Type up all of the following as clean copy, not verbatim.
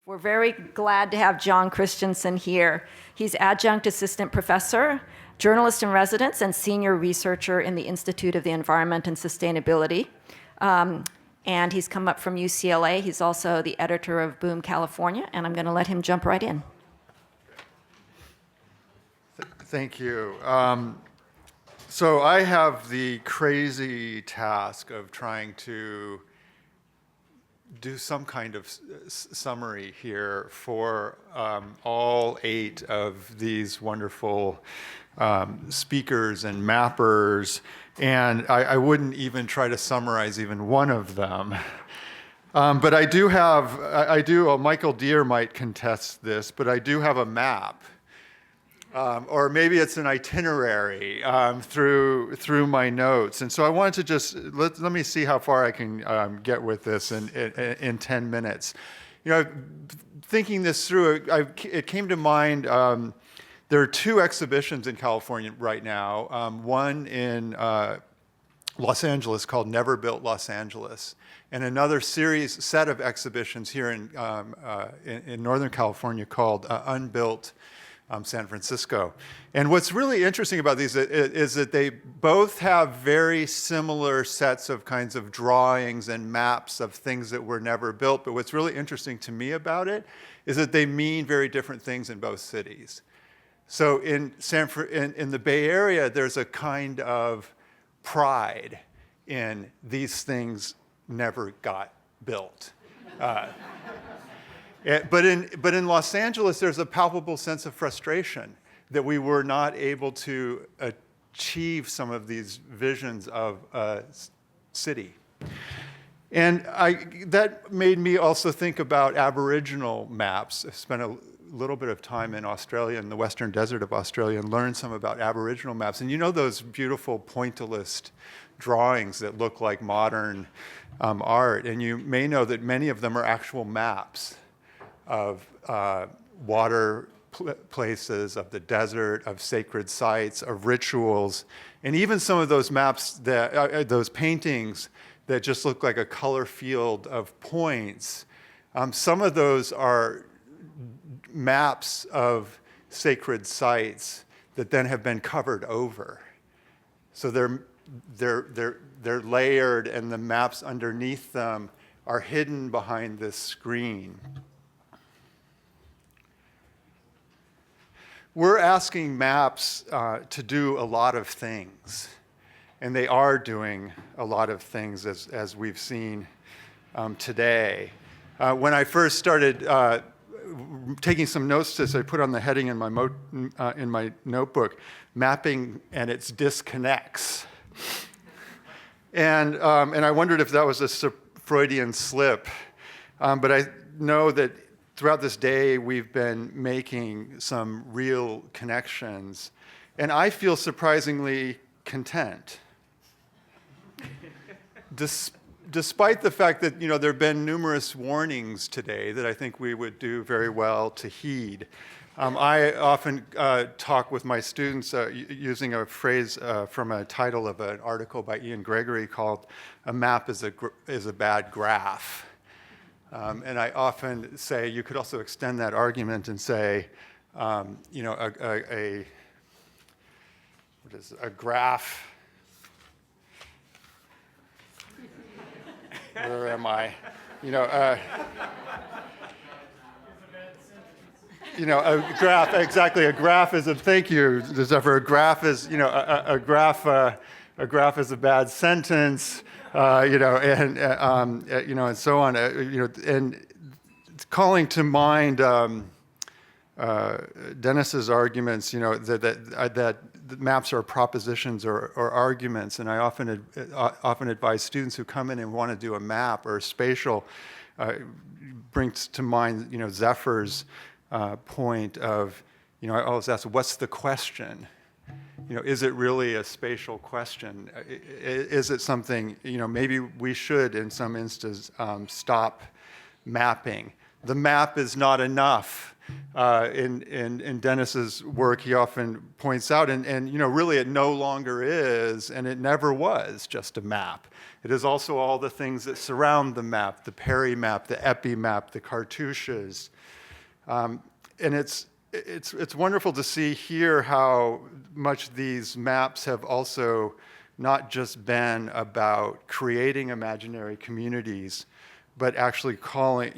We're very glad to have Jon Christensen here. He's adjunct assistant professor, journalist in residence, and senior researcher in the Institute of the Environment and Sustainability. And he's come up from UCLA. He's also the editor of Boom, California, and I'm going to let him jump right in. Thank you. So I have the crazy task of trying to do some kind of summary here for all 8 of these wonderful speakers and mappers, and I wouldn't even try to summarize even one of them. But I do have, Michael Deere might contest this, but I do have a map. Or maybe it's an itinerary through my notes. And so I wanted to just, let me see how far I can get with this in 10 minutes. You know, thinking this through, it came to mind, there are 2 exhibitions in California right now. One in Los Angeles called Never Built Los Angeles, and another set of exhibitions here in Northern California called Unbuilt San Francisco. And what's really interesting about these is that they both have very similar sets of kinds of drawings and maps of things that were never built. But what's really interesting to me about it is that they mean very different things in both cities. So in the Bay Area, there's a kind of pride in these things never got built. But in Los Angeles, there's a palpable sense of frustration that we were not able to achieve some of these visions of a city. And that made me also think about Aboriginal maps. I spent a little bit of time in Australia, in the western desert of Australia, and learned some about Aboriginal maps. And you know those beautiful pointillist drawings that look like modern art. And you may know that many of them are actual maps of water places, of the desert, of sacred sites, of rituals, and even some of those maps, those paintings that just look like a color field of points. Some of those are maps of sacred sites that then have been covered over. So they're layered, and the maps underneath them are hidden behind this screen. We're asking maps to do a lot of things, and they are doing a lot of things as we've seen today. When I first started taking some notes to this, I put on the heading in my notebook, Mapping and Its Disconnects. And I wondered if that was a Freudian slip, but I know that throughout this day, we've been making some real connections, and I feel surprisingly content. Despite the fact that there have been numerous warnings today that I think we would do very well to heed. I often talk with my students using a phrase from a title of an article by Ian Gregory called "A Map is a Bad Graph." And I often say you could also extend that argument and say, a graph. Where am I? A graph. Exactly. A graph is thank you, Jennifer. A graph is a graph is a bad sentence. And so on. And calling to mind Dennis's arguments, that maps are propositions or arguments, and I often advise students who come in and want to do a map or a spatial, brings to mind Zephyr's point of I always ask, what's the question? Is it really a spatial question? Is it something, maybe we should, in some instances, stop mapping. The map is not enough. In Dennis's work, he often points out, and really it no longer is, and it never was just a map. It is also all the things that surround the map, the peri-map, the epi-map, the cartouches. And it's wonderful to see here how much these maps have also not just been about creating imaginary communities, but actually calling,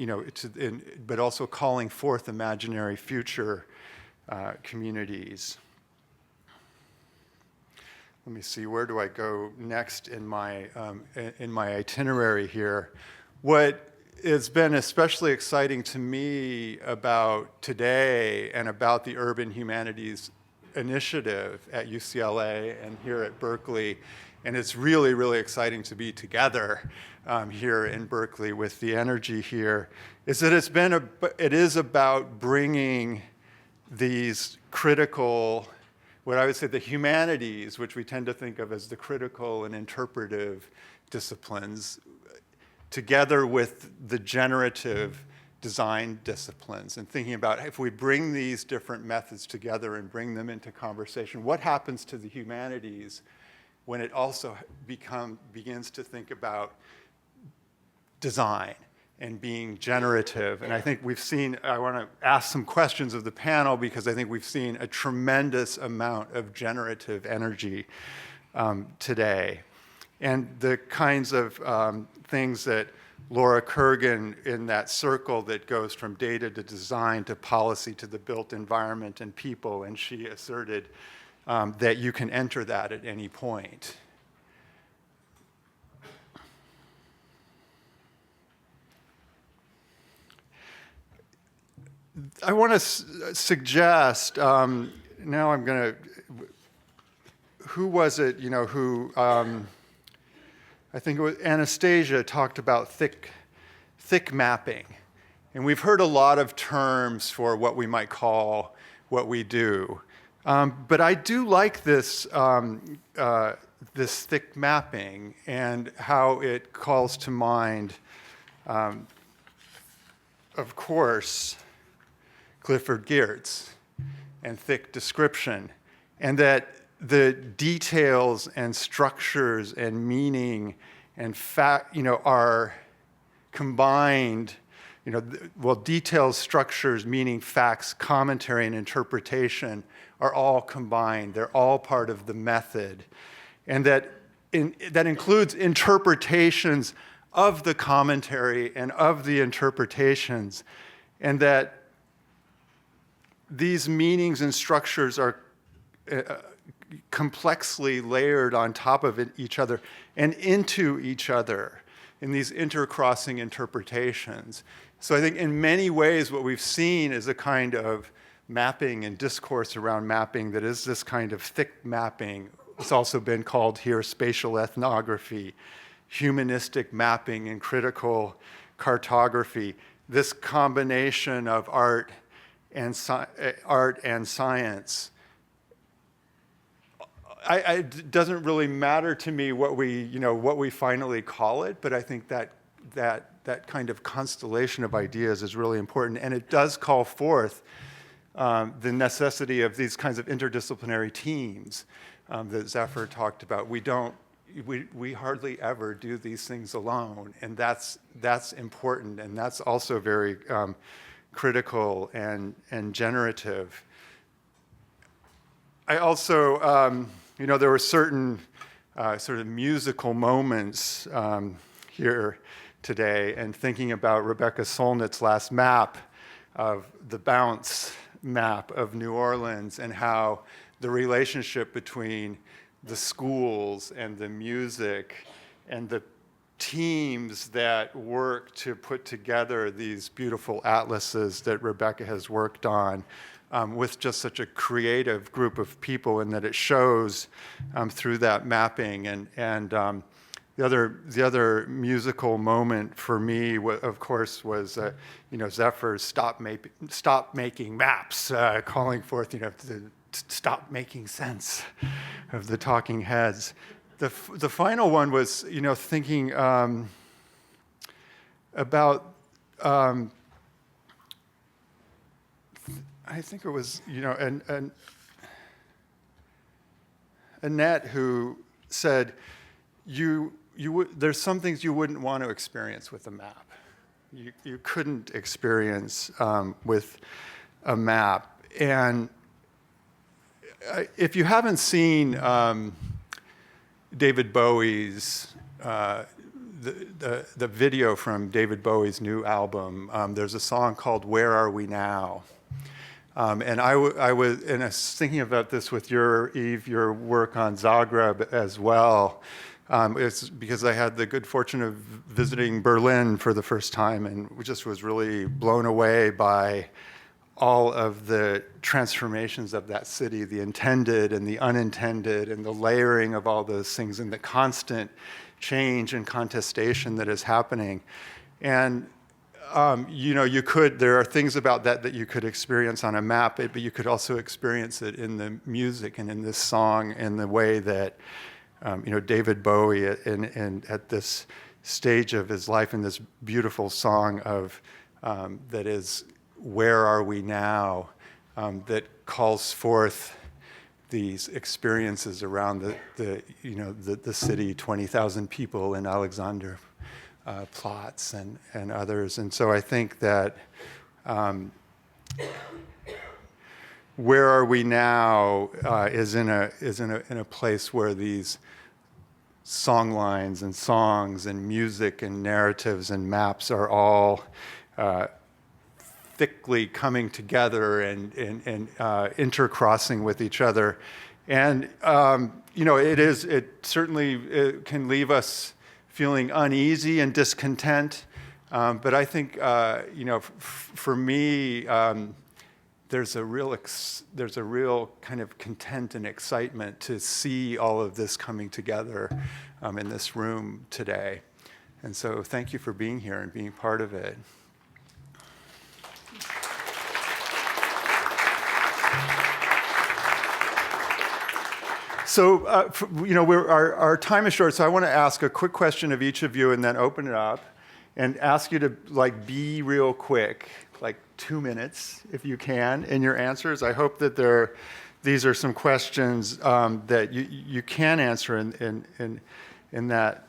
but also calling forth imaginary future communities. Let me see, where do I go next in my itinerary here? What has been especially exciting to me about today and about the Urban Humanities Initiative at UCLA and here at Berkeley, and it's really, really exciting to be together here in Berkeley with the energy here, is that it is about bringing these critical, what I would say the humanities, which we tend to think of as the critical and interpretive disciplines, together with the generative design disciplines, and thinking about if we bring these different methods together and bring them into conversation, what happens to the humanities when it also begins to think about design and being generative. And I think I want to ask some questions of the panel because I think we've seen a tremendous amount of generative energy today. And the kinds of things that Laura Kurgan, in that circle that goes from data to design to policy to the built environment and people, and she asserted that you can enter that at any point. I want to suggest, now I'm going to, who was it, who, I think it was Anastasia talked about thick mapping. And we've heard a lot of terms for what we might call what we do. But I do like this, this thick mapping and how it calls to mind, of course, Clifford Geertz and thick description, and that the details and structures and meaning and fact, are combined, details, structures, meaning, facts, commentary, and interpretation are all combined. They're all part of the method. And that includes interpretations of the commentary and of the interpretations, and that these meanings and structures are complexly layered on top of each other and into each other in these intercrossing interpretations. So I think in many ways what we've seen is a kind of mapping and discourse around mapping that is this kind of thick mapping. It's also been called here spatial ethnography, humanistic mapping, and critical cartography. This combination of art and science. It doesn't really matter to me what we finally call it, but I think that kind of constellation of ideas is really important, and it does call forth the necessity of these kinds of interdisciplinary teams that Zephyr talked about. We hardly ever do these things alone, and that's important, and that's also very critical and generative. I also, there were certain sort of musical moments here today, and thinking about Rebecca Solnit's last map of the bounce map of New Orleans and how the relationship between the schools and the music and the teams that work to put together these beautiful atlases that Rebecca has worked on with just such a creative group of people, and that it shows through that mapping. And the other musical moment for me, of course, was Zephyr's stop making maps, calling forth to stop making sense of the talking heads. The final one was thinking I think it was, and Annette who said, there's some things you wouldn't want to experience with a map. You couldn't experience with a map. And if you haven't seen David Bowie's, the video from David Bowie's new album, there's a song called "Where Are We Now?" And I was thinking about this with your work on Zagreb as well. It's because I had the good fortune of visiting Berlin for the first time and just was really blown away by all of the transformations of that city, the intended and the unintended, and the layering of all those things, and the constant change and contestation that is happening. And there are things about that you could experience on a map, but you could also experience it in the music and in this song, in the way that, David Bowie at this stage of his life, in this beautiful song that is "Where Are We Now?" That calls forth these experiences around the city, 20,000 people in Alexander Platz and others. And so I think that "Where Are We Now" is in a place where these song lines and songs and music and narratives and maps are all thickly coming together and intercrossing with each other. And it certainly can leave us feeling uneasy and discontent. But I think for me, there's a real kind of content and excitement to see all of this coming together in this room today. And so thank you for being here and being part of it. So, our time is short, so I want to ask a quick question of each of you and then open it up and ask you to be real quick, 2 minutes if you can, in your answers. I hope that these are some questions that you can answer in that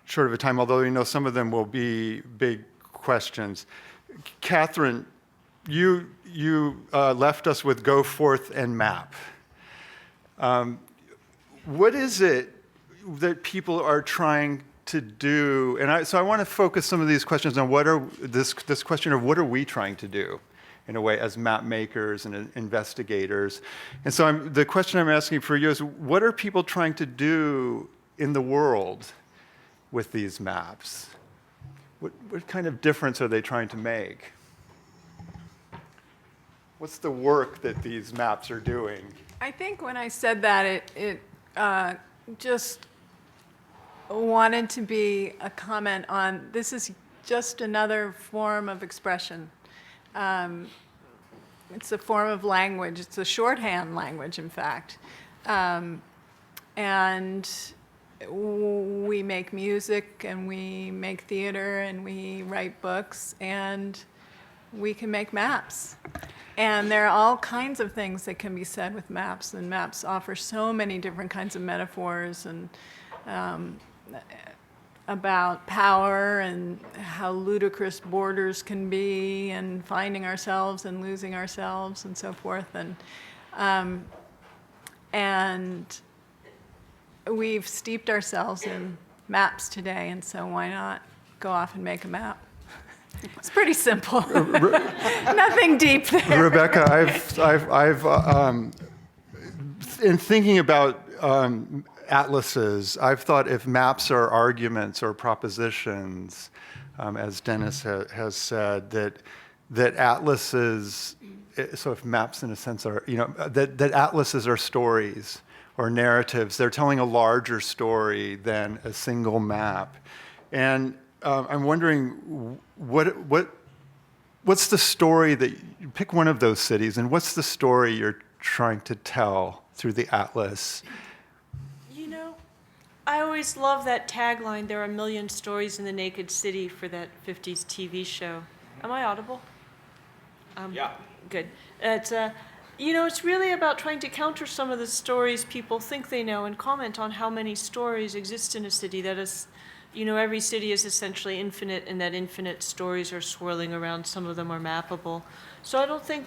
short of a time, although some of them will be big questions. Catherine, you left us with "Go Forth and Map." What is it that people are trying to do? And so I want to focus some of these questions on this question of what are we trying to do, in a way, as map makers and investigators. And so the question I'm asking for you is, what are people trying to do in the world with these maps? What kind of difference are they trying to make? What's the work that these maps are doing? I think when I said that, it just wanted to be a comment on this is just another form of expression. It's a form of language. It's a shorthand language, in fact. And we make music, and we make theater, and we write books, and we can make maps. And there are all kinds of things that can be said with maps, and maps offer so many different kinds of metaphors and about power and how ludicrous borders can be, and finding ourselves and losing ourselves and so forth. And we've steeped ourselves in maps today, and so why not go off and make a map? It's pretty simple. Nothing deep there. Rebecca, I've in thinking about atlases, I've thought if maps are arguments or propositions, as Dennis has said, that atlases, so if maps in a sense are, that atlases are stories or narratives. They're telling a larger story than a single map. And I'm wondering, what's the story that you pick one of those cities, and what's the story you're trying to tell through the atlas? I always love that tagline, "There are a million stories in the naked city," for that 50s TV show. Am I audible? Yeah. Good. It's it's really about trying to counter some of the stories people think they know and comment on how many stories exist in a city. That is, every city is essentially infinite, and that infinite stories are swirling around. Some of them are mappable. So I don't think,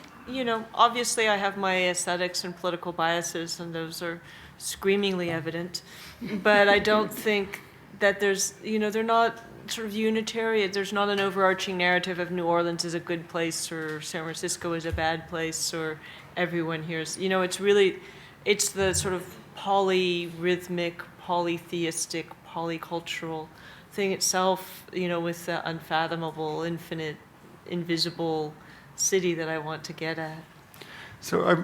obviously I have my aesthetics and political biases, and those are screamingly evident. But I don't think that there's, they're not sort of unitary. There's not an overarching narrative of New Orleans is a good place or San Francisco is a bad place or everyone here is, it's the sort of polyrhythmic, polytheistic, polycultural thing itself, with the unfathomable, infinite, invisible city that I want to get at. So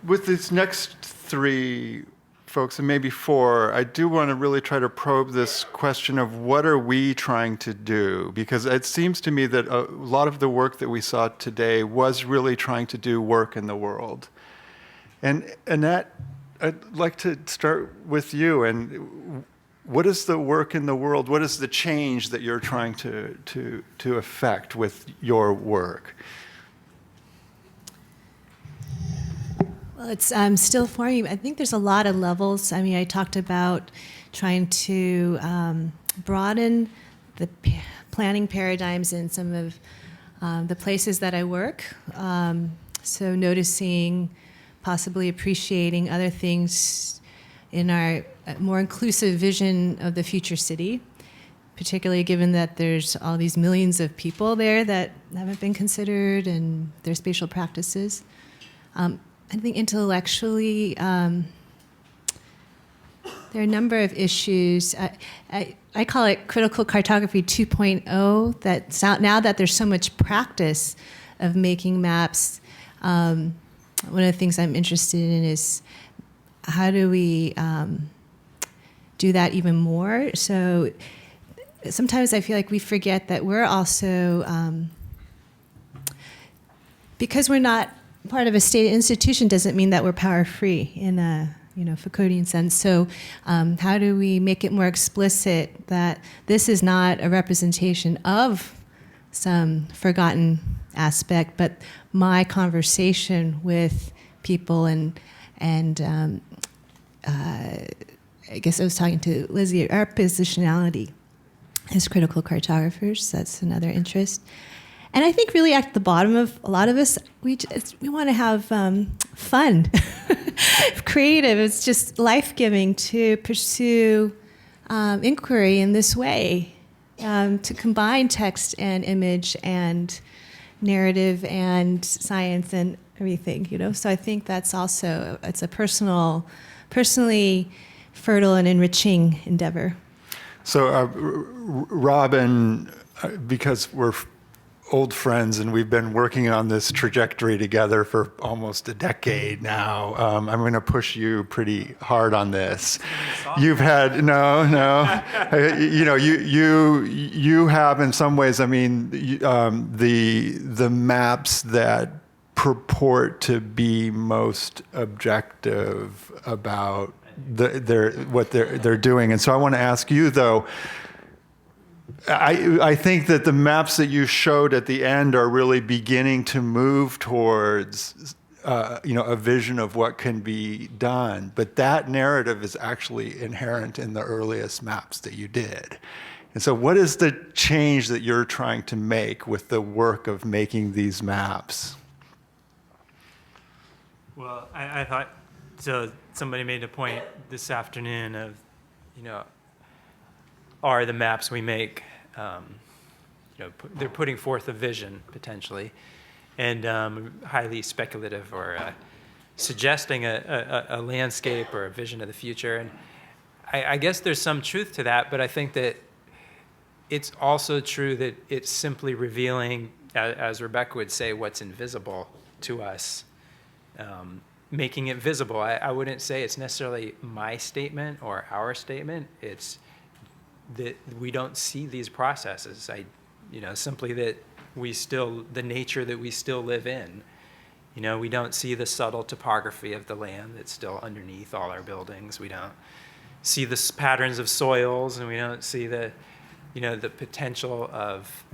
with these next three folks, and maybe four, I do want to really try to probe this question of what are we trying to do? Because it seems to me that a lot of the work that we saw today was really trying to do work in the world. And Annette, I'd like to start with you. And what is the work in the world? What is the change that you're trying to affect with your work? Well, it's still forming. I think there's a lot of levels. I mean, I talked about trying to broaden the planning paradigms in some of the places that I work. So noticing, possibly appreciating other things in our more inclusive vision of the future city, particularly given that there's all these millions of people there that haven't been considered and their spatial practices. I think intellectually, there are a number of issues. I call it critical cartography 2.0, that now that there's so much practice of making maps, one of the things I'm interested in is how do we do that even more? So sometimes I feel like we forget that we're also, because we're not part of a state institution doesn't mean that we're power-free in a Foucauldian sense. So how do we make it more explicit that this is not a representation of some forgotten aspect, but my conversation with people and I guess I was talking to Lizzie, our positionality as critical cartographers, that's another interest. And I think really at the bottom of a lot of us, we want to have fun, creative. It's just life-giving to pursue inquiry in this way, to combine text and image and narrative and science and everything, So I think that's also, it's a personally fertile and enriching endeavor. So Robin, because we're old friends, and we've been working on this trajectory together for almost a decade now. I'm going to push you pretty hard on this. You've had you have in some ways. I mean, the maps that purport to be most objective about what they're doing, and so I want to ask you though. I think that the maps that you showed at the end are really beginning to move towards, a vision of what can be done. But that narrative is actually inherent in the earliest maps that you did. And so what is the change that you're trying to make with the work of making these maps? Well, I thought, so somebody made a point this afternoon of, are the maps we make, they're putting forth a vision potentially, and highly speculative or suggesting a landscape or a vision of the future. And I guess there's some truth to that, but I think that it's also true that it's simply revealing, as Rebecca would say, what's invisible to us, making it visible. I wouldn't say it's necessarily my statement or our statement. It's that we don't see these processes. Simply that the nature that we still live in. We don't see the subtle topography of the land that's still underneath all our buildings. We don't see the patterns of soils, and we don't see the potential of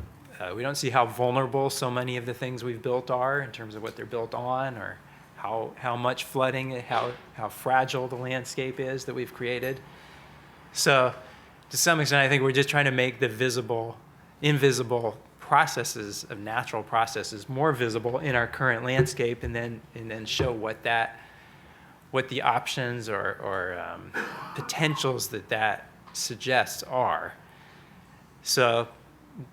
We don't see how vulnerable so many of the things we've built are in terms of what they're built on, or how much flooding, how fragile the landscape is that we've created. So to some extent, I think we're just trying to make the invisible processes of natural processes more visible in our current landscape, and then show what the options or potentials that suggests are. So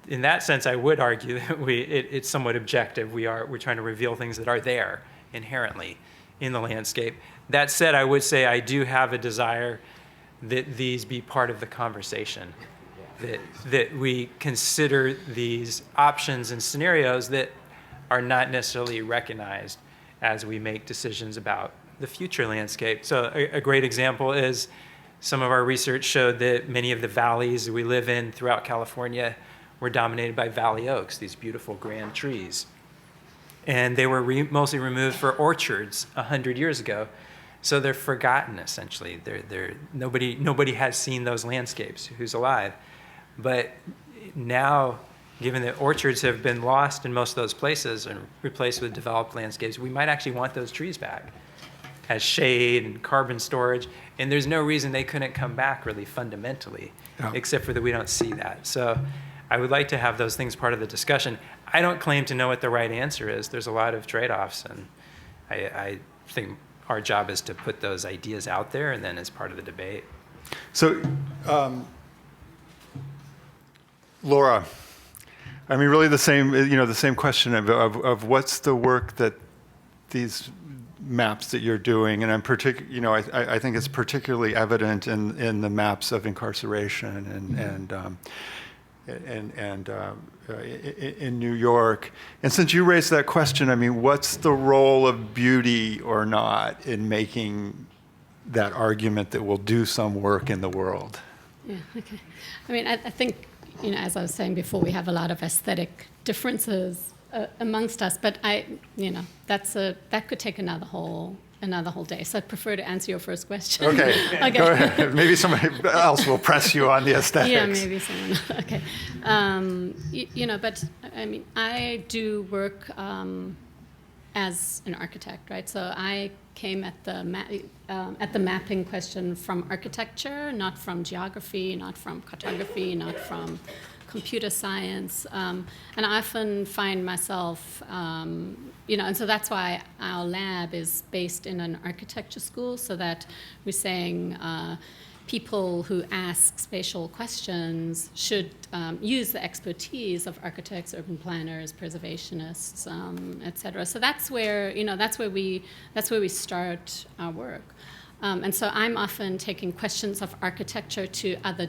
in that sense, I would argue that it's somewhat objective. We're trying to reveal things that are there inherently in the landscape. That said, I would say I do have a desire that these be part of the conversation, that we consider these options and scenarios that are not necessarily recognized as we make decisions about the future landscape. So a great example is some of our research showed that many of the valleys that we live in throughout California were dominated by valley oaks, these beautiful grand trees. And they were mostly removed for orchards 100 years ago. So they're forgotten, essentially. Nobody has seen those landscapes who's alive. But now, given that orchards have been lost in most of those places and replaced with developed landscapes, we might actually want those trees back as shade and carbon storage. And there's no reason they couldn't come back really fundamentally, except for that we don't see that. So I would like to have those things part of the discussion. I don't claim to know what the right answer is. There's a lot of trade-offs, and I think our job is to put those ideas out there and then as part of the debate. So, Laura, I mean, really the same question of what's the work that these maps that you're doing, and I think it's particularly evident in the maps of incarceration and in New York. And since you raised that question, I mean, what's the role of beauty or not in making that argument that we'll do some work in the world? Yeah, okay. I mean, I think, as I was saying before, we have a lot of aesthetic differences amongst us, but that could take another whole day. So I'd prefer to answer your first question. Okay. Go ahead. Maybe somebody else will press you on the aesthetics. Yeah, maybe someone. Okay. But I mean, I do work as an architect, right? So I came at the mapping question from architecture, not from geography, not from cartography, not from computer science, and I often find myself, and so that's why our lab is based in an architecture school, so that we're saying people who ask spatial questions should use the expertise of architects, urban planners, preservationists, et cetera. So that's where we start our work, and so I'm often taking questions of architecture to other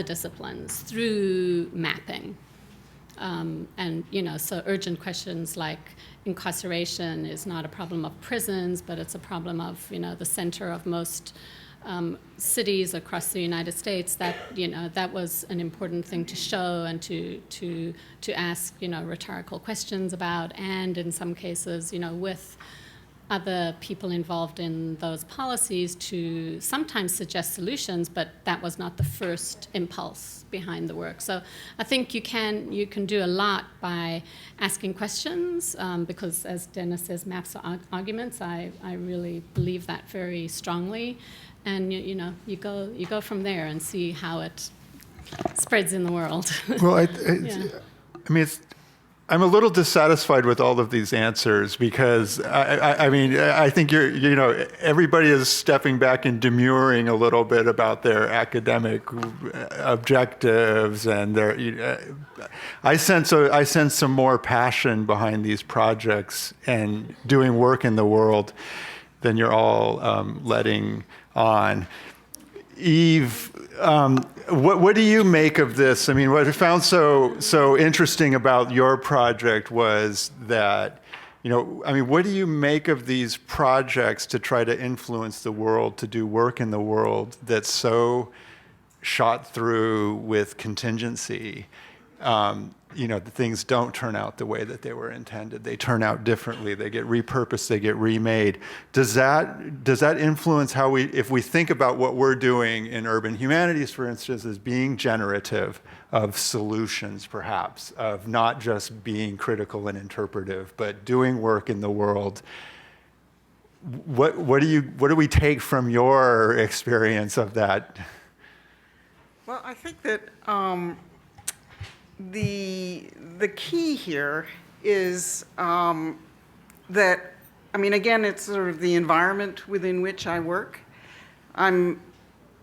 disciplines through mapping. So urgent questions like incarceration is not a problem of prisons, but it's a problem of, the center of most cities across the United States. That was an important thing to show and to ask, rhetorical questions about, and in some cases, with other people involved in those policies to sometimes suggest solutions, but that was not the first impulse behind the work. So I think you can do a lot by asking questions, because as Dennis says, maps are arguments. I really believe that very strongly, and you go from there and see how it spreads in the world. Well, I mean, I'm a little dissatisfied with all of these answers because I think everybody is stepping back and demurring a little bit about their academic objectives, and I sense some more passion behind these projects and doing work in the world than you're all letting on. Eve, what do you make of this? I mean, what I found so interesting about your project was that, what do you make of these projects to try to influence the world, to do work in the world that's so shot through with contingency? the things don't turn out the way that they were intended. They turn out differently. They get repurposed. They get remade. Does that influence how if we think about what we're doing in urban humanities, for instance, as being generative of solutions, perhaps, of not just being critical and interpretive, but doing work in the world? What do we take from your experience of that? Well, I think that the key here is that, I mean, again, it's sort of the environment within which I work. I'm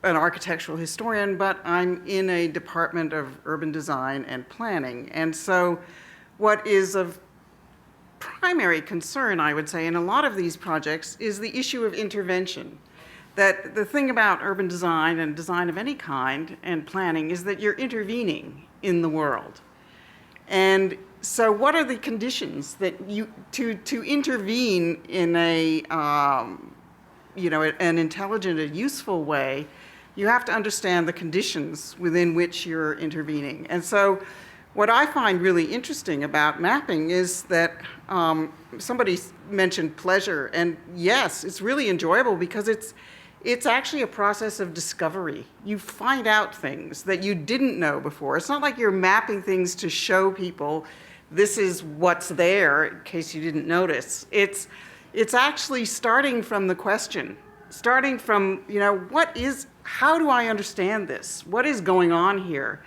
an architectural historian, but I'm in a department of urban design and planning. And so what is of primary concern, I would say, in a lot of these projects is the issue of intervention. That the thing about urban design and design of any kind and planning is that you're intervening in the world. And so what are the conditions that to intervene in an intelligent and useful way, you have to understand the conditions within which you're intervening. And so what I find really interesting about mapping is that somebody mentioned pleasure, and yes, it's really enjoyable because it's actually a process of discovery. You find out things that you didn't know before. It's not like you're mapping things to show people this is what's there in case you didn't notice. It's actually starting from the question, starting from, how do I understand this? What is going on here?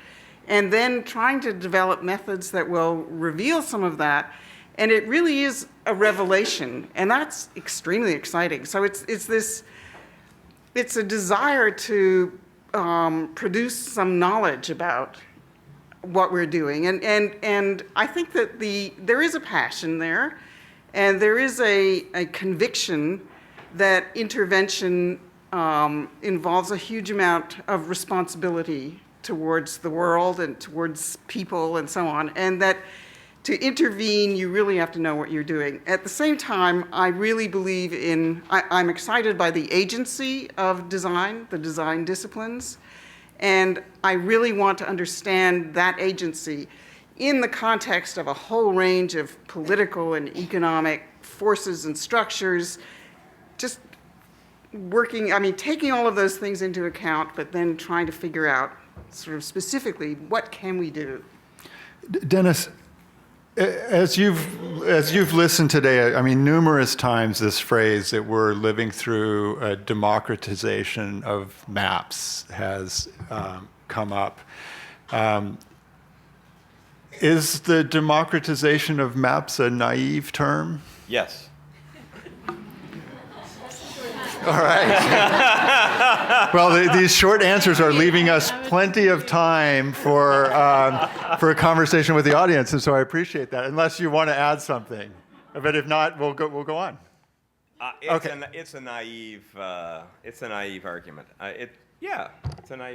And then trying to develop methods that will reveal some of that. And it really is a revelation, and that's extremely exciting. So it's a desire to produce some knowledge about what we're doing. And I think that there is a passion there, and there is a conviction that intervention involves a huge amount of responsibility towards the world and towards people and so on, and that to intervene, you really have to know what you're doing. At the same time, I really believe I'm excited by the agency of design, the design disciplines, and I really want to understand that agency in the context of a whole range of political and economic forces and structures, just taking all of those things into account, but then trying to figure out sort of specifically what can we do. Dennis, as you've listened today, I mean, numerous times this phrase that we're living through a democratization of maps has come up. Is the democratization of maps a naive term? Yes. All right. Well, these short answers are leaving us plenty of time for a conversation with the audience, and so I appreciate that. Unless you want to add something, but if not, we'll go on. It's a naive argument. It's a naive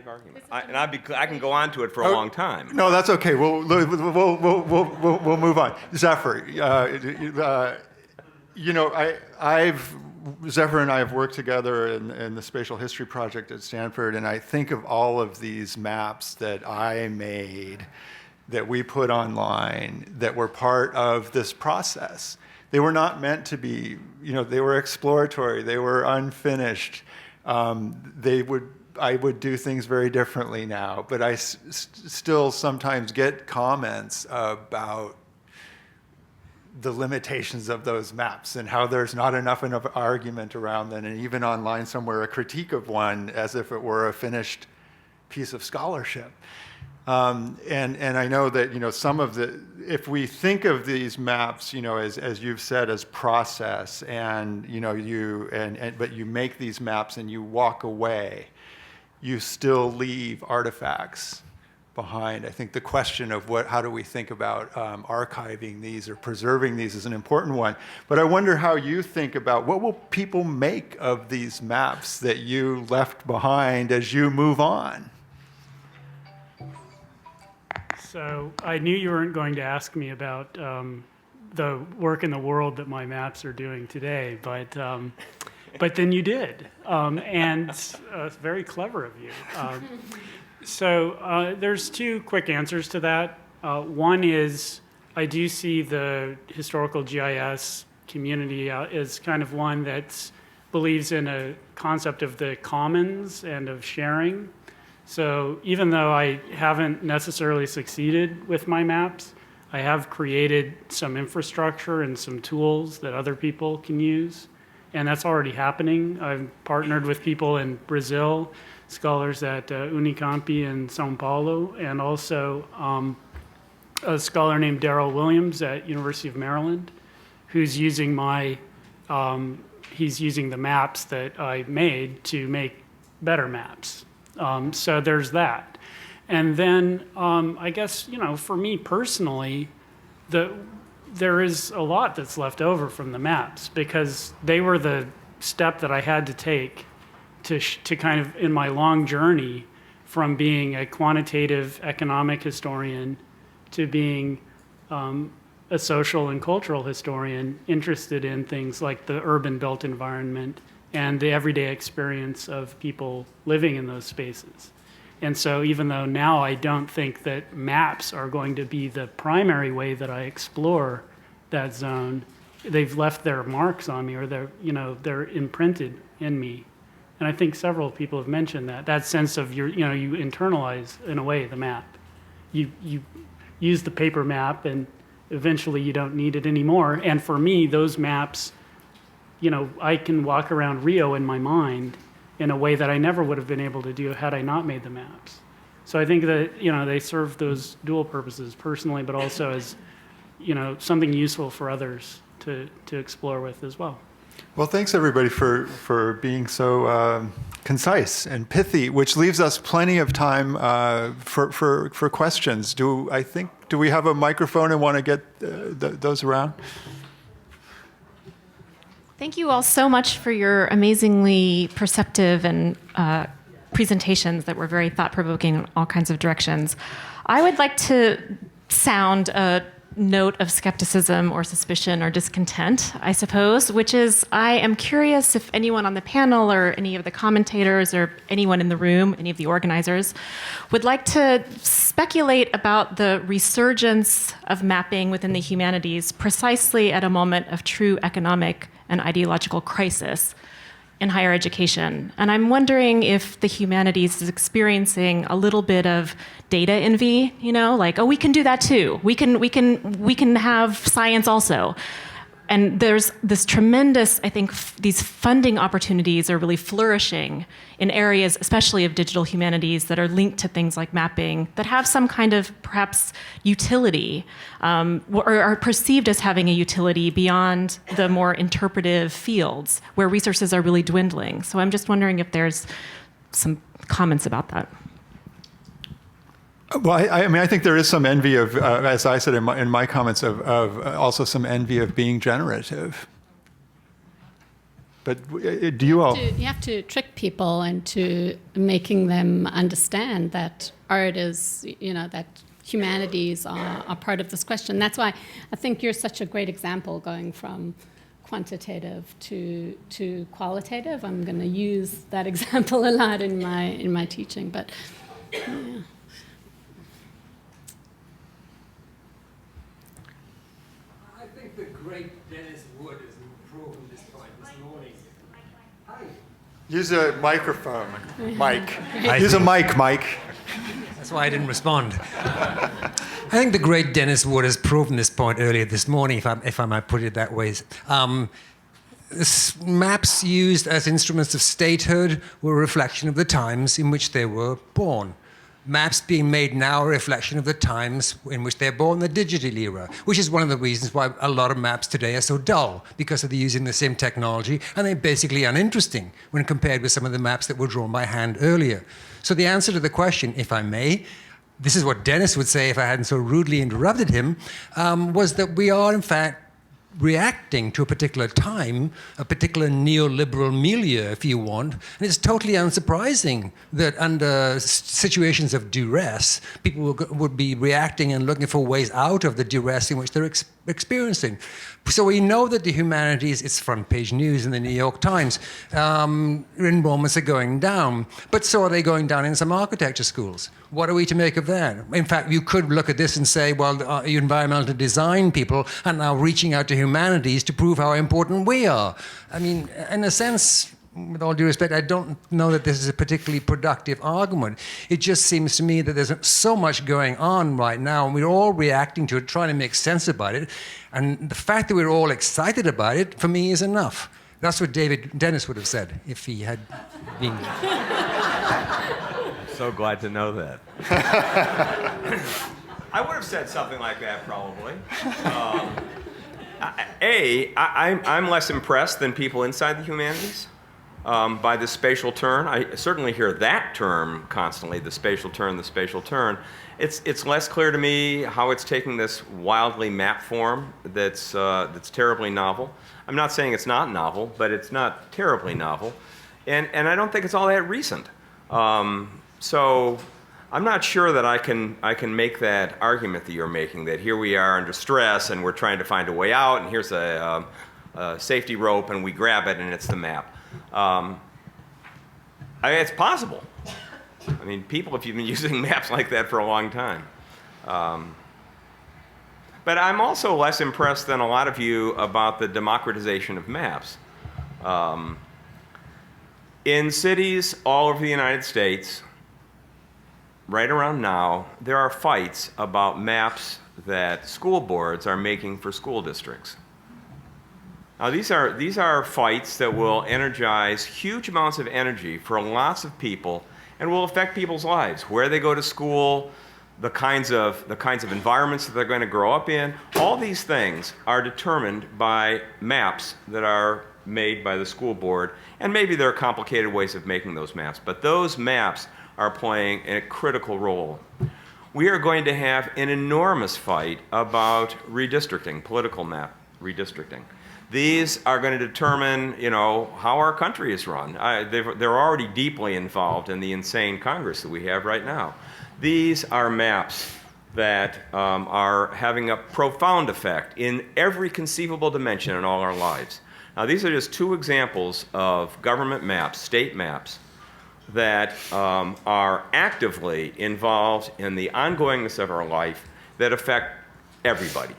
argument. I can go on to it for a long time. No, that's okay. We'll move on. Zephyr, Zephyr and I have worked together in the Spatial History Project at Stanford, and I think of all of these maps that I made, that we put online, that were part of this process. They were not meant to be, they were exploratory, they were unfinished. I would do things very differently now, but I still sometimes get comments about the limitations of those maps and how there's not enough argument around them, and even online somewhere a critique of one as if it were a finished piece of scholarship. And I know that some of if we think of these maps, as you've said, as process, and but you make these maps and you walk away, you still leave artifacts behind. I think the question of how do we think about archiving these or preserving these is an important one. But I wonder how you think about what will people make of these maps that you left behind as you move on? So I knew you weren't going to ask me about the work in the world that my maps are doing today, but then you did, and it's very clever of you. So there's two quick answers to that. One is I do see the historical GIS community as kind of one that believes in a concept of the commons and of sharing. So even though I haven't necessarily succeeded with my maps, I have created some infrastructure and some tools that other people can use. And that's already happening. I've partnered with people in Brazil, scholars at Unicamp in São Paulo, and also a scholar named Darrell Williams at University of Maryland, who's using he's using the maps that I made to make better maps. So there's that. And then I guess, for me personally, there is a lot that's left over from the maps because they were the step that I had to take to kind of, in my long journey from being a quantitative economic historian to being a social and cultural historian interested in things like the urban built environment and the everyday experience of people living in those spaces. And so even though now I don't think that maps are going to be the primary way that I explore that zone, they've left their marks on me, or they're imprinted in me. And I think several people have mentioned that sense of you internalize in a way the map. You use the paper map and eventually you don't need it anymore. And for me, those maps, I can walk around Rio in my mind in a way that I never would have been able to do had I not made the maps. So I think that, they serve those dual purposes personally, but also as, something useful for others to explore with as well. Well, thanks everybody for being so concise and pithy, which leaves us plenty of time for questions. Do we have a microphone and want to get those around? Thank you all so much for your amazingly perceptive and presentations that were very thought-provoking in all kinds of directions. I would like to sound a note of skepticism or suspicion or discontent, I suppose, which is I am curious if anyone on the panel or any of the commentators or anyone in the room, any of the organizers, would like to speculate about the resurgence of mapping within the humanities precisely at a moment of true economic and ideological crisis in higher education. And I'm wondering if the humanities is experiencing a little bit of data envy, like, oh, we can do that too. We can have science also. And there's this tremendous, I think, these funding opportunities are really flourishing in areas, especially of digital humanities, that are linked to things like mapping, that have some kind of perhaps utility, or are perceived as having a utility beyond the more interpretive fields where resources are really dwindling. So I'm just wondering if there's some comments about that. Well, I think there is some envy of, as I said in my comments, of also some envy of being generative. But do you all? You have to trick people into making them understand that art is, that humanities are part of this question. That's why I think you're such a great example going from quantitative to qualitative. I'm going to use that example a lot in my teaching, but yeah. The great Dennis Wood has proven this point this morning. Hi. Use a microphone, Mike. Use a mic, Mike. That's why I didn't respond. I think the great Dennis Wood has proven this point earlier this morning, if I might put it that way. Maps used as instruments of statehood were a reflection of the times in which they were born. Maps being made now are a reflection of the times in which they're born, the digital era, which is one of the reasons why a lot of maps today are so dull, because they're using the same technology and they're basically uninteresting when compared with some of the maps that were drawn by hand earlier. So the answer to the question, if I may, this is what Dennis would say if I hadn't so rudely interrupted him, was that we are in fact reacting to a particular time, a particular neoliberal milieu, if you want. And it's totally unsurprising that under situations of duress, people would be reacting and looking for ways out of the duress in which they're experiencing. So we know that the humanities, it's front page news in the New York Times, enrollments are going down, but so are they going down in some architecture schools. What are we to make of that? In fact, you could look at this and say, well, environmental design people are now reaching out to humanities to prove how important we are. I mean, in a sense, with all due respect, I don't know that this is a particularly productive argument. It just seems to me that there's so much going on right now, and we're all reacting to it, trying to make sense about it. And the fact that we're all excited about it, for me, is enough. That's what Dennis would have said if he had been... So glad to know that. I would have said something like that, probably. I'm less impressed than people inside the humanities by the spatial turn. I certainly hear that term constantly, the spatial turn, the spatial turn. It's less clear to me how it's taking this wildly map form that's terribly novel. I'm not saying it's not novel, but it's not terribly novel. And I don't think it's all that recent. So I'm not sure that I can make that argument that you're making, that here we are under stress and we're trying to find a way out, and here's a safety rope and we grab it and it's the map. I mean, it's possible. I mean, people, if you've been using maps like that for a long time. But I'm also less impressed than a lot of you about the democratization of maps. In cities all over the United States, right around now, there are fights about maps that school boards are making for school districts. Now, these are fights that will energize huge amounts of energy for lots of people and will affect people's lives, where they go to school, the kinds of environments that they're going to grow up in. All these things are determined by maps that are made by the school board, and maybe there are complicated ways of making those maps, but those maps are playing a critical role. We are going to have an enormous fight about redistricting, political map redistricting. These are going to determine, how our country is run. They're already deeply involved in the insane Congress that we have right now. These are maps that are having a profound effect in every conceivable dimension in all our lives. Now, these are just two examples of government maps, state maps, that are actively involved in the ongoingness of our life that affect everybody.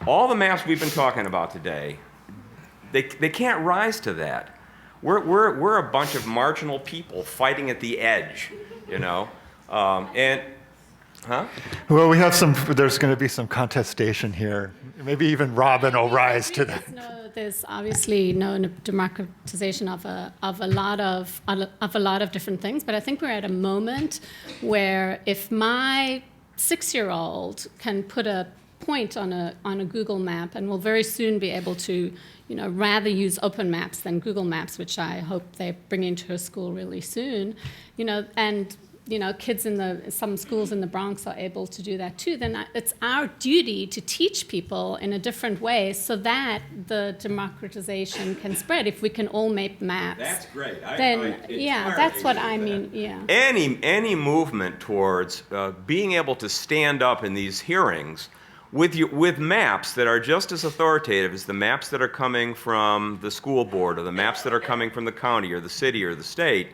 All the maps we've been talking about today, they can't rise to that. We're a bunch of marginal people fighting at the edge, Well, there's going to be some contestation here. Maybe even Robin will rise to that. There's obviously no democratization of a lot of different things, but I think we're at a moment where if my 6-year-old can put a point on a Google map, and will very soon be able to, rather use open maps than Google Maps, which I hope they're bringing to a school really soon, and kids in some schools in the Bronx are able to do that too, then it's our duty to teach people in a different way so that the democratization can spread. If we can all make maps. That's great. That's what I mean, yeah. Any movement towards being able to stand up in these hearings with maps that are just as authoritative as the maps that are coming from the school board or the maps that are coming from the county or the city or the state,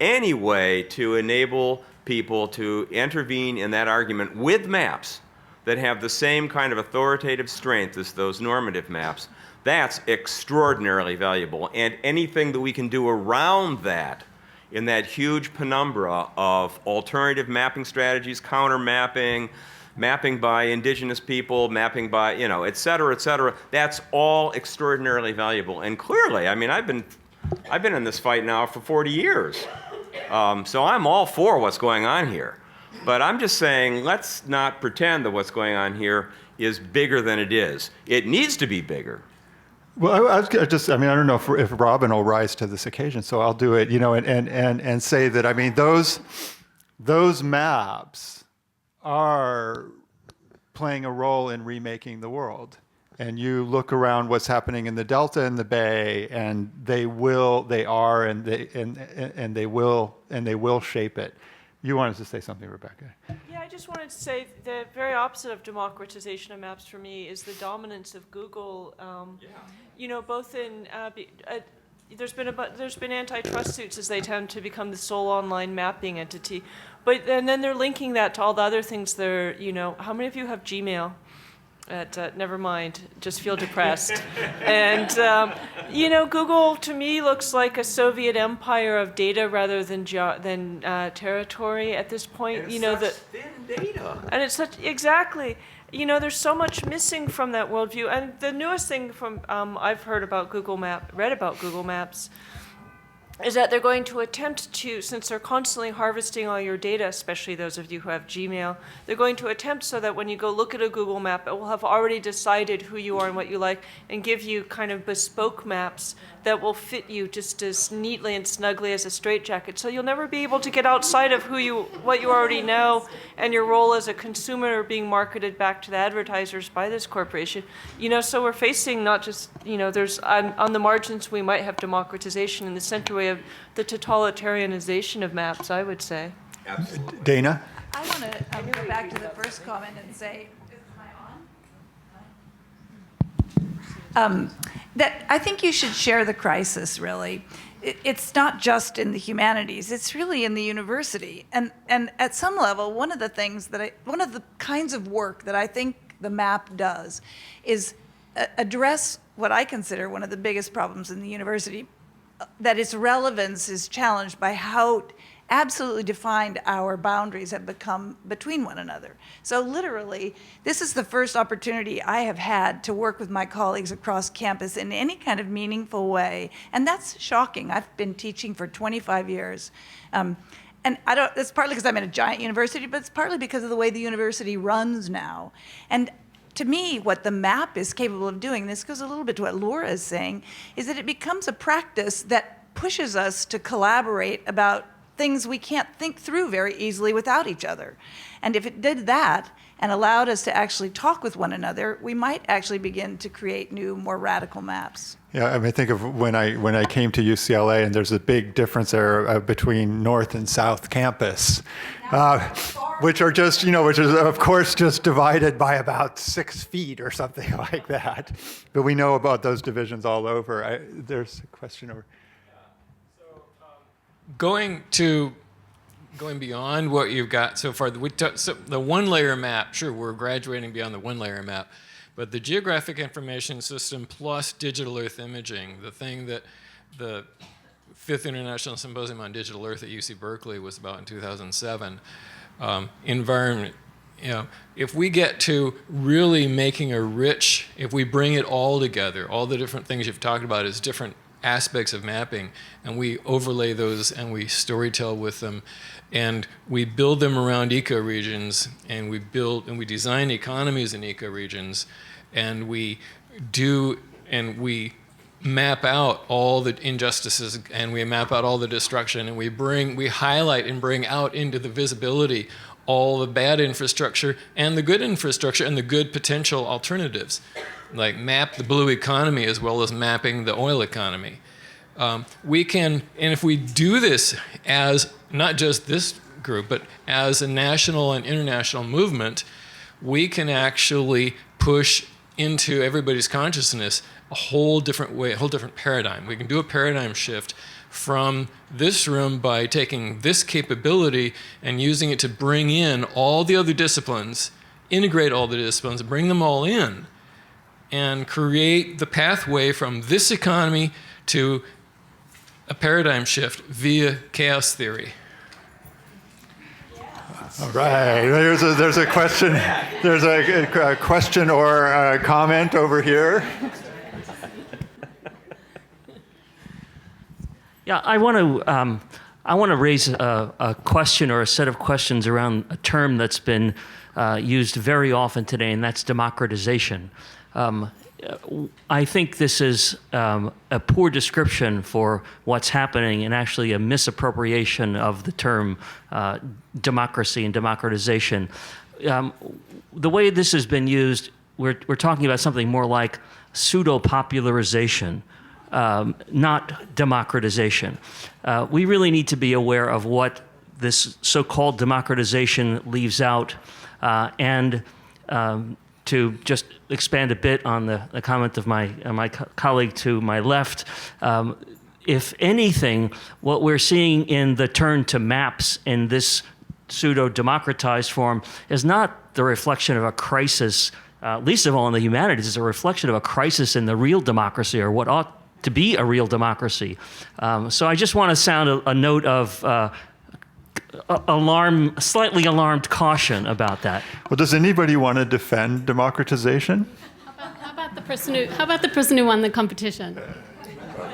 any way to enable people to intervene in that argument with maps that have the same kind of authoritative strength as those normative maps, that's extraordinarily valuable. And anything that we can do around that, in that huge penumbra of alternative mapping strategies, counter mapping, mapping by indigenous people, mapping by, et cetera, that's all extraordinarily valuable. And clearly, I mean, I've been in this fight now for 40 years. So I'm all for what's going on here. But I'm just saying, let's not pretend that what's going on here is bigger than it is. It needs to be bigger. Well, I don't know if Robin will rise to this occasion, so I'll do it, and say that, I mean, those maps are playing a role in remaking the world. and you look around what's happening in the Delta and the Bay, and they will shape it. You wanted to say something, Rebecca? Yeah, I just wanted to say the very opposite of democratization of maps for me is the dominance of Google. Both in there's been antitrust suits as they tend to become the sole online mapping entity, and then they're linking that to all the other things. How many of you have Gmail? Never mind, just feel depressed. And, Google to me looks like a Soviet empire of data rather than territory at this point. And thin data. And it's exactly. There's so much missing from that worldview. And the newest thing from I've read about Google Maps, is that they're going to attempt to, since they're constantly harvesting all your data, especially those of you who have Gmail, they're going to attempt so that when you go look at a Google map, it will have already decided who you are and what you like, and give you kind of bespoke maps that will fit you just as neatly and snugly as a straitjacket. So you'll never be able to get outside of what you already know, and your role as a consumer being marketed back to the advertisers by this corporation. So we're facing not just, there's on the margins we might have democratization, in the center we have the totalitarianization of maps, I would say. Absolutely. Dana? I want to go back to the first comment and say, that I think you should share the crisis, really. It's not just in the humanities, it's really in the university. And at some level, one of the kinds of work that I think the map does is address what I consider one of the biggest problems in the university, that its relevance is challenged by how absolutely defined our boundaries have become between one another. So literally, this is the first opportunity I have had to work with my colleagues across campus in any kind of meaningful way, and that's shocking. I've been teaching for 25 years. And it's partly because I'm in a giant university, but it's partly because of the way the university runs now. And to me, what the map is capable of doing, this goes a little bit to what Laura is saying, is that it becomes a practice that pushes us to collaborate about things we can't think through very easily without each other. And if it did that and allowed us to actually talk with one another, we might actually begin to create new, more radical maps. Yeah, I mean, think of when I came to UCLA, and there's a big difference there between North and South Campus, which are just, which is of course just divided by about 6 feet or something like that. But we know about those divisions all over. There's a question over. Going beyond what you've got so far, so the one-layer map, sure, we're graduating beyond the one-layer map, but the geographic information system plus digital Earth imaging, the thing that the 5th International Symposium on Digital Earth at UC Berkeley was about in 2007, environment, if we get to really making if we bring it all together, all the different things you've talked about as different aspects of mapping, and we overlay those and we storytell with them, and we build them around ecoregions, and we design economies in ecoregions, and we map out all the injustices, and we map out all the destruction, and we highlight and bring out into the visibility all the bad infrastructure and the good infrastructure and the good potential alternatives. Like map the blue economy as well as mapping the oil economy. We can, and if we do this as not just this group, but as a national and international movement, we can actually push into everybody's consciousness a whole different way, a whole different paradigm. We can do a paradigm shift from this room by taking this capability and using it to bring in all the other disciplines, integrate all the disciplines, bring them all in, and create the pathway from this economy to a paradigm shift via chaos theory. All right, there's a question. There's a question or a comment over here. Yeah, I want to raise a question or a set of questions around a term that's been used very often today, and that's democratization. I think this is a poor description for what's happening, and actually a misappropriation of the term democracy and democratization. The way this has been used we're talking about something more like pseudo-popularization, not democratization. We really need to be aware of what this so-called democratization leaves out, and to just expand a bit on the comment of my colleague to my left, if anything, what we're seeing in the turn to maps in this pseudo-democratized form is not the reflection of a crisis, least of all in the humanities, it's a reflection of a crisis in the real democracy, or what ought to be a real democracy. So I just want to sound a note of slightly alarmed caution about that. Well, does anybody want to defend democratization? How about the person who won the competition?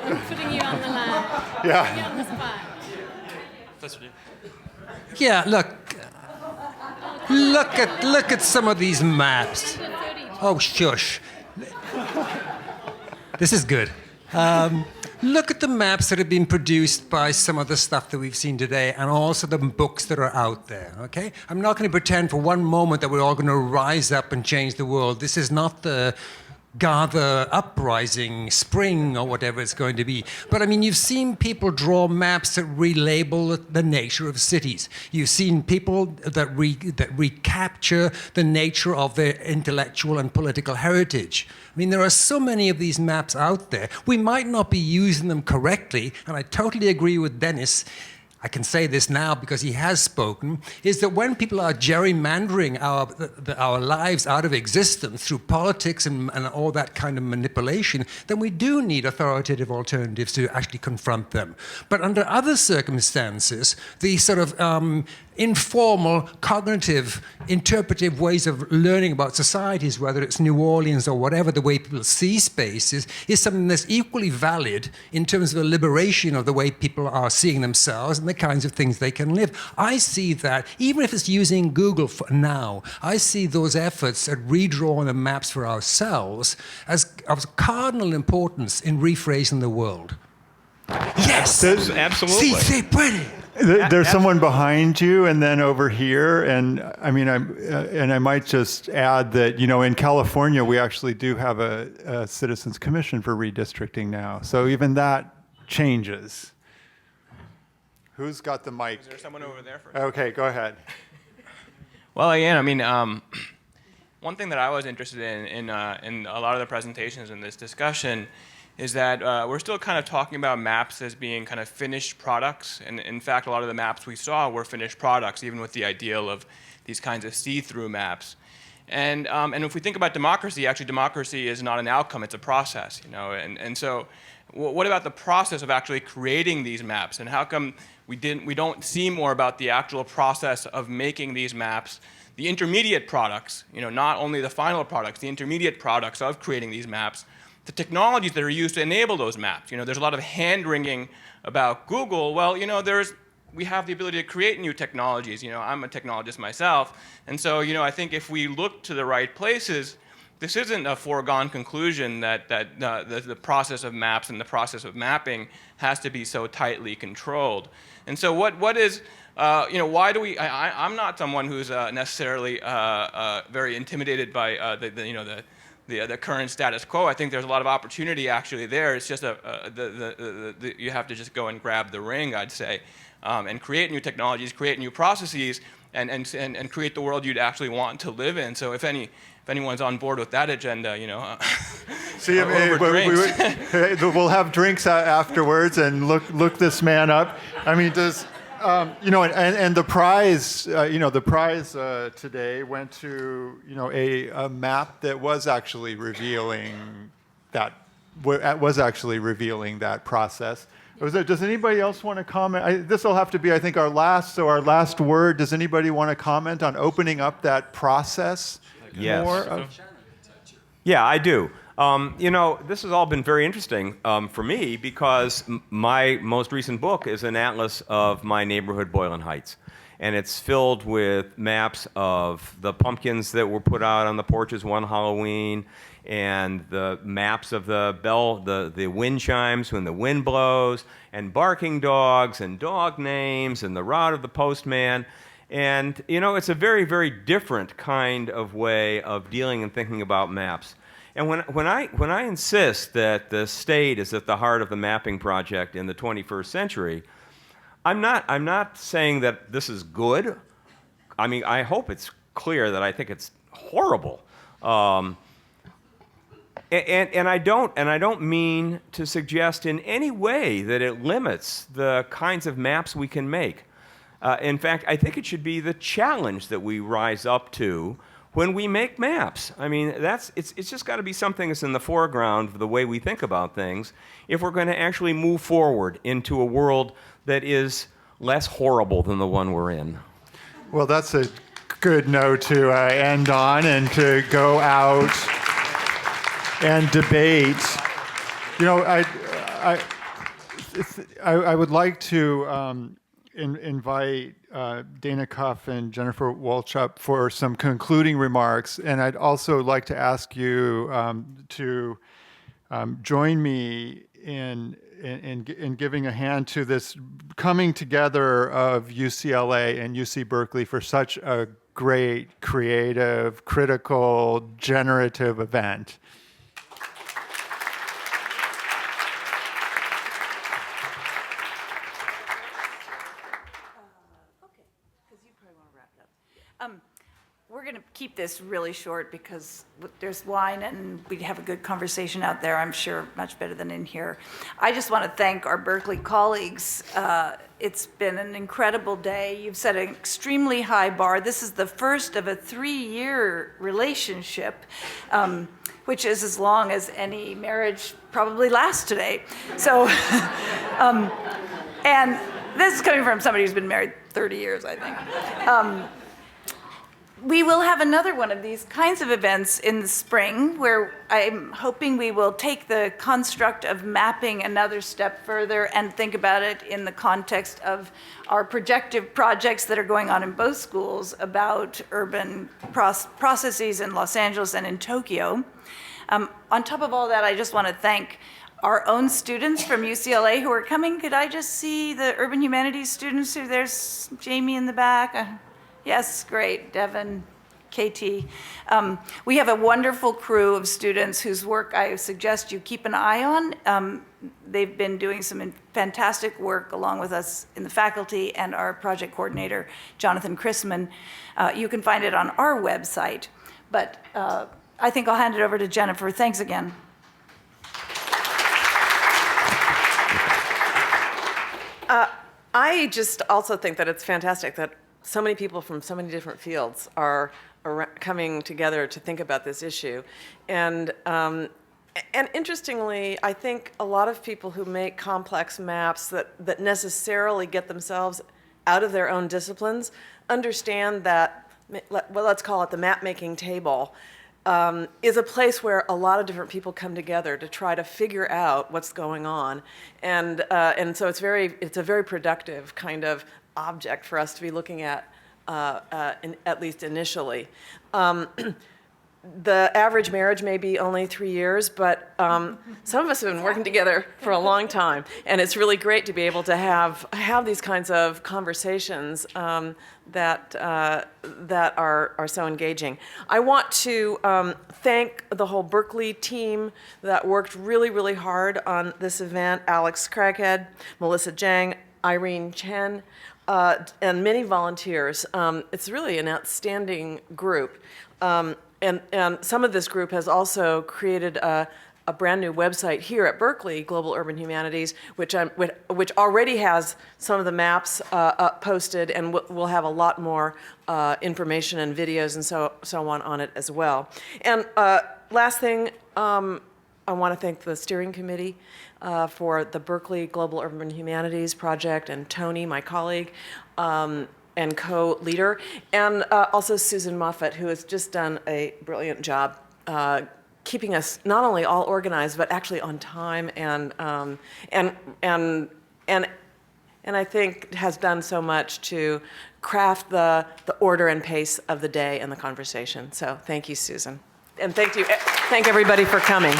I'm putting you on the line. Yeah. Putting you on the spot. Yeah, look at some of these maps. Oh, shush. This is good. Look at the maps that have been produced by some of the stuff that we've seen today, and also the books that are out there, okay? I'm not going to pretend for one moment that we're all going to rise up and change the world. This is not the Gather uprising, spring, or whatever it's going to be. But I mean, you've seen people draw maps that relabel the nature of cities. You've seen people that recapture the nature of their intellectual and political heritage. I mean, there are so many of these maps out there. We might not be using them correctly, and I totally agree with Dennis. I can say this now because he has spoken, is that when people are gerrymandering our lives out of existence through politics and all that kind of manipulation, then we do need authoritative alternatives to actually confront them. But under other circumstances, the sort of informal, cognitive, interpretive ways of learning about societies, whether it's New Orleans or whatever, the way people see spaces, is something that's equally valid in terms of the liberation of the way people are seeing themselves and the kinds of things they can live. I see that, even if it's using Google for now, I see those efforts at redrawing the maps for ourselves as of cardinal importance in rephrasing the world. Yes! Absolutely. See, pretty! There's someone behind you, and then over here, and I mean, I might just add that, you know, in California we actually do have a citizens commission for redistricting now, so even that changes. Who's got the mic? Is there someone over there? Okay, go ahead. Well, again, I mean, one thing that I was interested in a lot of the presentations in this discussion is that we're still kind of talking about maps as being kind of finished products. And in fact, a lot of the maps we saw were finished products, even with the ideal of these kinds of see-through maps. And if we think about democracy, actually democracy is not an outcome, it's a process, you know. And so what about the process of actually creating these maps? And how come we don't see more about the actual process of making these maps, the intermediate products, you know, not only the final products, the intermediate products of creating these maps, the technologies that are used to enable those maps. You know, there's a lot of hand-wringing about Google. Well, you know, we have the ability to create new technologies. You know, I'm a technologist myself. And so, you know, I think if we look to the right places, this isn't a foregone conclusion that the process of maps and the process of mapping has to be so tightly controlled. And so what is, you know, why do we, I'm not someone who's necessarily very intimidated by the current status quo. I think there's a lot of opportunity actually there. It's just you have to just go and grab the ring, I'd say, and create new technologies, create new processes, and create the world you'd actually want to live in. So if anyone's on board with that agenda, you know, see, we'll have drinks afterwards and look this man up. I mean, does. You know, and the prize, today went to, you know, a map that was actually revealing that process. Does anybody else want to comment? This will have to be, I think, our last word. Does anybody want to comment on opening up that process? Yes. More? Yeah, I do. You know, this has all been very interesting for me because my most recent book is an atlas of my neighborhood, Boylan Heights. And it's filled with maps of the pumpkins that were put out on the porches one Halloween, and the maps of the wind chimes when the wind blows, and barking dogs, and dog names, and the route of the postman. And, you know, it's a very, very different kind of way of dealing and thinking about maps. And when I insist that the state is at the heart of the mapping project in the 21st century, I'm not saying that this is good. I mean, I hope it's clear that I think it's horrible. And I don't mean to suggest in any way that it limits the kinds of maps we can make. In fact, I think it should be the challenge that we rise up to when we make maps. I mean, it's just got to be something that's in the foreground of the way we think about things if we're going to actually move forward into a world that is less horrible than the one we're in. Well, that's a good note to end on and to go out and debate. You know, I would like to invite Dana Cuff and Jennifer Wolch up for some concluding remarks, and I'd also like to ask you to join me in giving a hand to this coming together of UCLA and UC Berkeley for such a great, creative, critical, generative event. We're going to keep this really short because there's wine and we have a good conversation out there, I'm sure, much better than in here. I just want to thank our Berkeley colleagues. It's been an incredible day. You've set an extremely high bar. This is the first of a 3-year relationship, which is as long as any marriage probably lasts today. So, and this is coming from somebody who's been married 30 years, I think. We will have another one of these kinds of events in the spring where I'm hoping we will take the construct of mapping another step further and think about it in the context of our projective projects that are going on in both schools about urban processes in Los Angeles and in Tokyo. On top of all that, I just want to thank our own students from UCLA who are coming. Could I just see the urban humanities students? There's Jamie in the back. Yes, great, Devin, KT. We have a wonderful crew of students whose work I suggest you keep an eye on. They've been doing some fantastic work along with us in the faculty and our project coordinator, Jonathan Christman. You can find it on our website. But I think I'll hand it over to Jennifer. Thanks again. I just also think that it's fantastic that so many people from so many different fields are coming together to think about this issue. And interestingly, I think a lot of people who make complex maps that necessarily get themselves out of their own disciplines understand that, well, let's call it the map-making table, is a place where a lot of different people come together to try to figure out what's going on. And so it's a very productive kind of object for us to be looking at least initially. The average marriage may be only 3 years, but some of us have been working together for a long time, and it's really great to be able to have these kinds of conversations that are so engaging. I want to thank the whole Berkeley team that worked really, really hard on this event: Alex Craighead, Melissa Jang, Irene Chen, and many volunteers. It's really an outstanding group. And some of this group has also created a brand new website here at Berkeley, Global Urban Humanities, which already has some of the maps posted, and we'll have a lot more information and videos and so on it as well. And last thing, I want to thank the steering committee for the Berkeley Global Urban Humanities Project, and Tony, my colleague, and co-leader, and also Susan Moffett, who has just done a brilliant job keeping us not only all organized, but actually on time, and I think has done so much to craft the order and pace of the day and the conversation. So thank you, Susan. And thank everybody for coming.